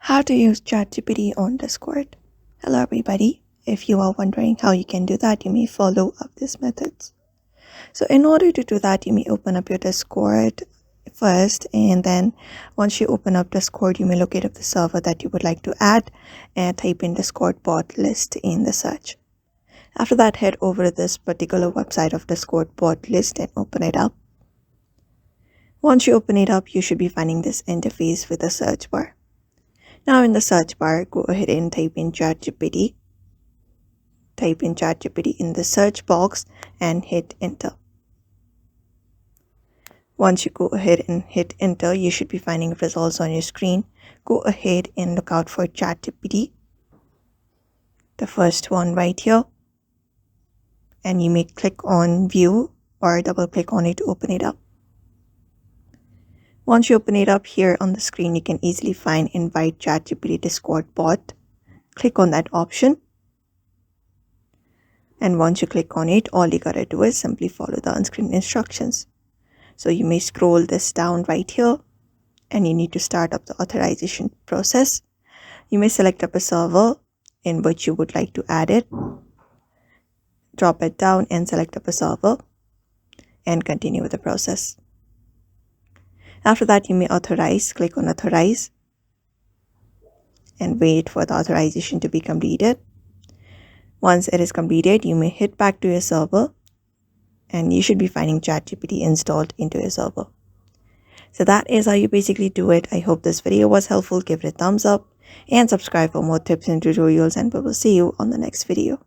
How to use ChatGPT on Discord. Hello everybody. If you are wondering how you can do that, you may follow up these methods. So in order to do that, you may open up your Discord first, and then once you open up Discord, you may locate up the server that you would like to add and type in Discord bot list in the search. After that, head over to this particular website of Discord bot list and open it up. Once you open it up, you should be finding this interface with a search bar. Now in the search bar, go ahead and type in ChatGPT. Type in ChatGPT in the search box and hit enter. Once you go ahead and hit enter, you should be finding results on your screen. Go ahead and look out for ChatGPT, the first one right here, and you may click on view or double click on it to open it up. Once you open it up, here on the screen, you can easily find invite ChatGPT Discord bot. Click on that option. And once you click on it, all you gotta do is simply follow the on-screen instructions. So you may scroll this down right here, and you need to start up the authorization process. You may select up a server in which you would like to add it. Drop it down and select up a server and continue with the process. After that, you may authorize. Click on authorize and wait for the authorization to be completed. Once it is completed, you may hit back to your server and you should be finding ChatGPT installed into your server. So that is how you basically do it. I hope this video was helpful. Give it a thumbs up and subscribe for more tips and tutorials, and we will see you on the next video.